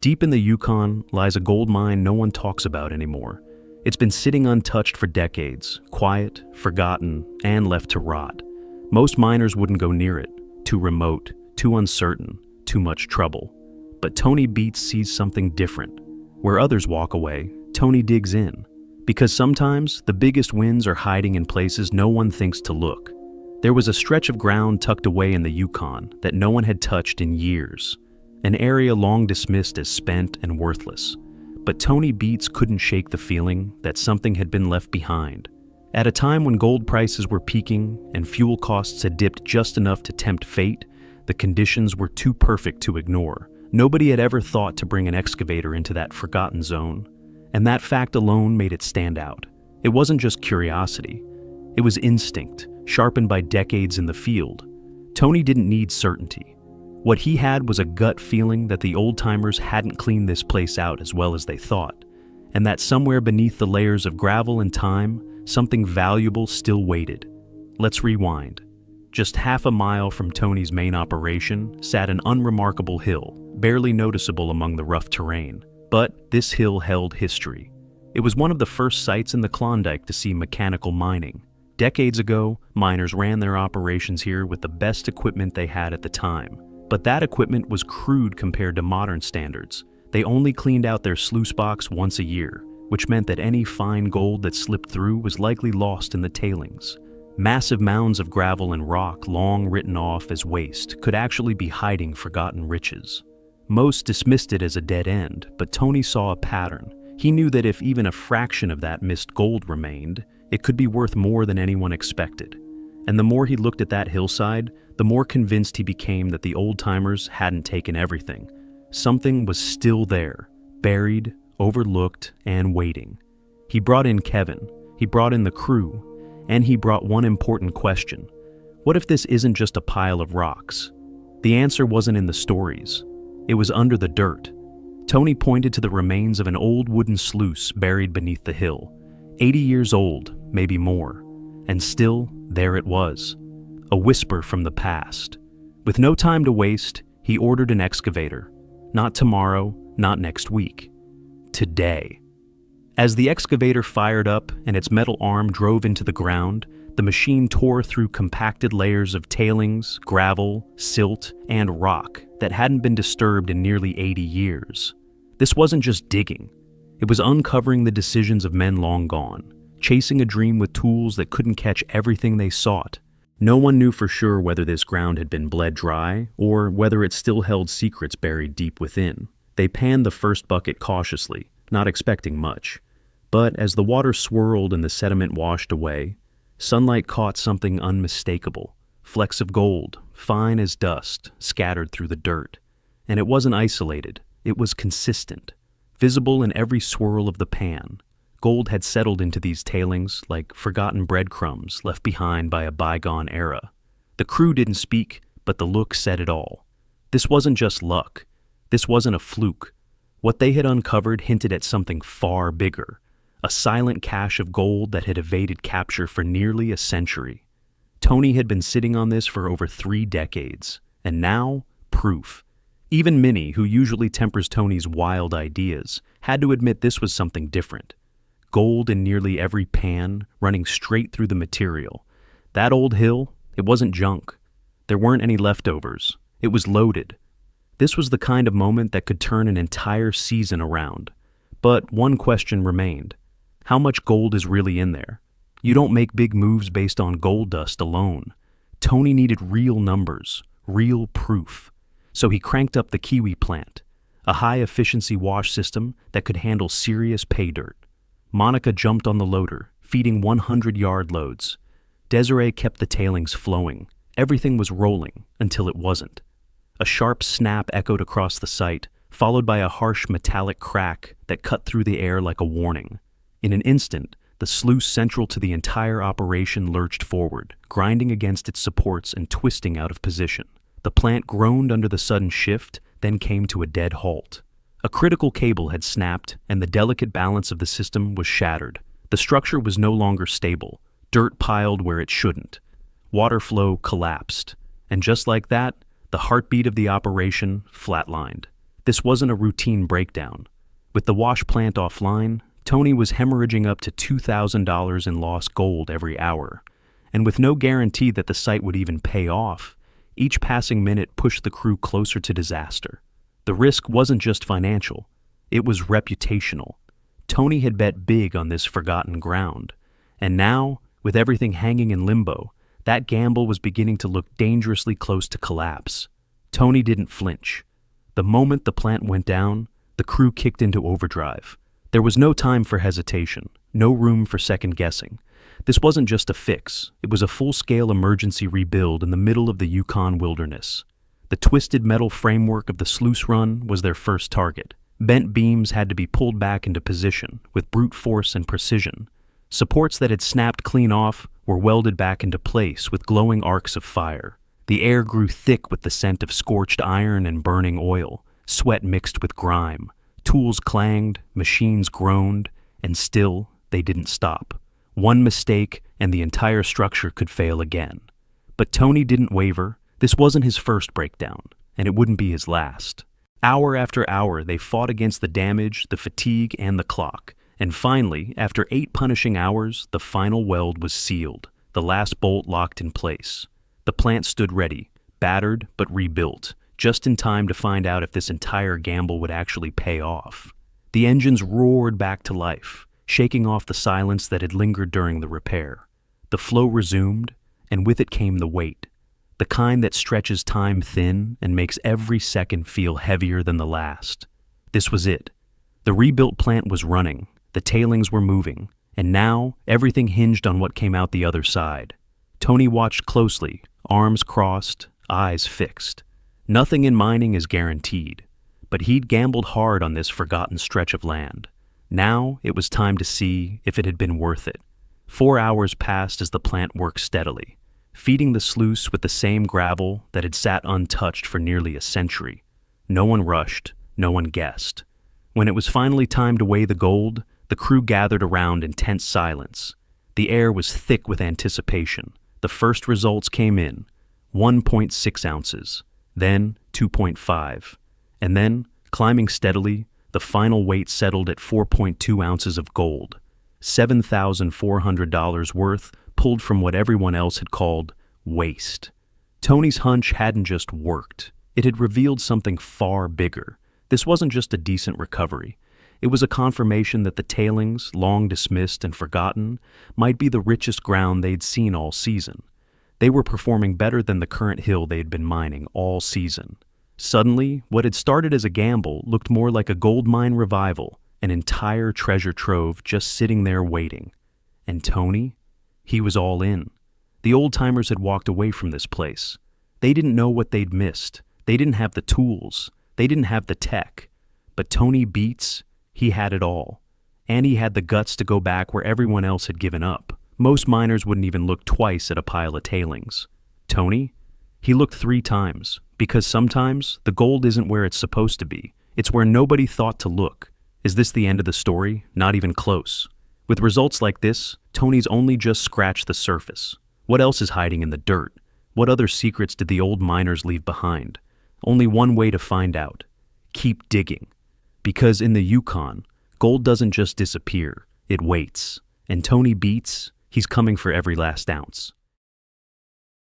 Deep in the Yukon lies a gold mine no one talks about anymore. It's been sitting untouched for decades, quiet, forgotten, and left to rot. Most miners wouldn't go near it. Too remote, too uncertain, too much trouble. But Tony BEETS sees something different. Where others walk away, Tony digs in. Because sometimes the biggest wins are hiding in places no one thinks to look. There was a stretch of ground tucked away in the Yukon that no one had touched in years. An area long dismissed as spent and worthless. But Tony BEETS couldn't shake the feeling that something had been left behind. At a time when gold prices were peaking and fuel costs had dipped just enough to tempt fate, the conditions were too perfect to ignore. Nobody had ever thought to bring an excavator into that forgotten zone, and that fact alone made it stand out. It wasn't just curiosity. It was instinct, sharpened by decades in the field. Tony didn't need certainty. What he had was a gut feeling that the old-timers hadn't cleaned this place out as well as they thought, and that somewhere beneath the layers of gravel and time, something valuable still waited. Let's rewind. Just half a mile from Tony's main operation sat an unremarkable hill, barely noticeable among the rough terrain. But this hill held history. It was one of the first sites in the Klondike to see mechanical mining. Decades ago, miners ran their operations here with the best equipment they had at the time. But that equipment was crude compared to modern standards. They only cleaned out their sluice box once a year, which meant that any fine gold that slipped through was likely lost in the tailings. Massive mounds of gravel and rock, long written off as waste, could actually be hiding forgotten riches. Most dismissed it as a dead end, but Tony saw a pattern. He knew that if even a fraction of that missed gold remained, it could be worth more than anyone expected. And the more he looked at that hillside, the more convinced he became that the old-timers hadn't taken everything. Something was still there, buried, overlooked, and waiting. He brought in Kevin, he brought in the crew, and he brought one important question. What if this isn't just a pile of rocks? The answer wasn't in the stories. It was under the dirt. Tony pointed to the remains of an old wooden sluice buried beneath the hill. 80 years old, maybe more. And still, there it was. A whisper from the past. With no time to waste, he ordered an excavator. Not tomorrow, not next week. Today. As the excavator fired up and its metal arm drove into the ground, the machine tore through compacted layers of tailings, gravel, silt, and rock that hadn't been disturbed in nearly 80 years. This wasn't just digging. It was uncovering the decisions of men long gone, chasing a dream with tools that couldn't catch everything they sought. No one knew for sure whether this ground had been bled dry or whether it still held secrets buried deep within. They panned the first bucket cautiously, not expecting much. But as the water swirled and the sediment washed away, sunlight caught something unmistakable. Flecks of gold, fine as dust, scattered through the dirt. And it wasn't isolated, it was consistent, visible in every swirl of the pan. Gold had settled into these tailings like forgotten breadcrumbs left behind by a bygone era. The crew didn't speak, but the look said it all. This wasn't just luck. This wasn't a fluke. What they had uncovered hinted at something far bigger, a silent cache of gold that had evaded capture for nearly a century. Tony had been sitting on this for over 3 decades, and now, proof. Even Minnie, who usually tempers Tony's wild ideas, had to admit this was something different. Gold in nearly every pan, running straight through the material. That old hill, it wasn't junk. There weren't any leftovers. It was loaded. This was the kind of moment that could turn an entire season around. But one question remained. How much gold is really in there? You don't make big moves based on gold dust alone. Tony needed real numbers, real proof. So he cranked up the Kiwi plant, a high-efficiency wash system that could handle serious pay dirt. Monica jumped on the loader, feeding 100-yard loads. Desiree kept the tailings flowing. Everything was rolling until it wasn't. A sharp snap echoed across the site, followed by a harsh metallic crack that cut through the air like a warning. In an instant, the sluice central to the entire operation lurched forward, grinding against its supports and twisting out of position. The plant groaned under the sudden shift, then came to a dead halt. A critical cable had snapped, and the delicate balance of the system was shattered. The structure was no longer stable. Dirt piled where it shouldn't. Water flow collapsed. And just like that, the heartbeat of the operation flatlined. This wasn't a routine breakdown. With the wash plant offline, Tony was hemorrhaging up to $2,000 in lost gold every hour. And with no guarantee that the site would even pay off, each passing minute pushed the crew closer to disaster. The risk wasn't just financial, it was reputational. Tony had bet big on this forgotten ground. And now, with everything hanging in limbo, that gamble was beginning to look dangerously close to collapse. Tony didn't flinch. The moment the plant went down, the crew kicked into overdrive. There was no time for hesitation, no room for second guessing. This wasn't just a fix, it was a full-scale emergency rebuild in the middle of the Yukon wilderness. The twisted metal framework of the sluice run was their first target. Bent beams had to be pulled back into position with brute force and precision. Supports that had snapped clean off were welded back into place with glowing arcs of fire. The air grew thick with the scent of scorched iron and burning oil. Sweat mixed with grime. Tools clanged, machines groaned, and still they didn't stop. One mistake and the entire structure could fail again. But Tony didn't waver. This wasn't his first breakdown, and it wouldn't be his last. Hour after hour, they fought against the damage, the fatigue, and the clock. And finally, after 8 punishing hours, the final weld was sealed, the last bolt locked in place. The plant stood ready, battered but rebuilt, just in time to find out if this entire gamble would actually pay off. The engines roared back to life, shaking off the silence that had lingered during the repair. The flow resumed, and with it came the weight, the kind that stretches time thin and makes every second feel heavier than the last. This was it. The rebuilt plant was running, the tailings were moving, and now everything hinged on what came out the other side. Tony watched closely, arms crossed, eyes fixed. Nothing in mining is guaranteed, but he'd gambled hard on this forgotten stretch of land. Now it was time to see if it had been worth it. 4 hours passed as the plant worked steadily, feeding the sluice with the same gravel that had sat untouched for nearly a century. No one rushed, no one guessed. When it was finally time to weigh the gold, the crew gathered around in tense silence. The air was thick with anticipation. The first results came in, 1.6 ounces, then 2.5, and then, climbing steadily, the final weight settled at 4.2 ounces of gold, $7,400 worth pulled from what everyone else had called waste. Tony's hunch hadn't just worked, it had revealed something far bigger. This wasn't just a decent recovery. It was a confirmation that the tailings, long dismissed and forgotten, might be the richest ground they'd seen all season. They were performing better than the current hill they had been mining all season. Suddenly, what had started as a gamble looked more like a gold mine revival, an entire treasure trove just sitting there waiting. And Tony? He was all in. The old-timers had walked away from this place. They didn't know what they'd missed. They didn't have the tools. They didn't have the tech. But Tony BEETS, he had it all. And he had the guts to go back where everyone else had given up. Most miners wouldn't even look twice at a pile of tailings. Tony? He looked 3 times, because sometimes the gold isn't where it's supposed to be. It's where nobody thought to look. Is this the end of the story? Not even close. With results like this, Tony's only just scratched the surface. What else is hiding in the dirt? What other secrets did the old miners leave behind? Only one way to find out. Keep digging. Because in the Yukon, gold doesn't just disappear, it waits. And Tony BEETS, he's coming for every last ounce.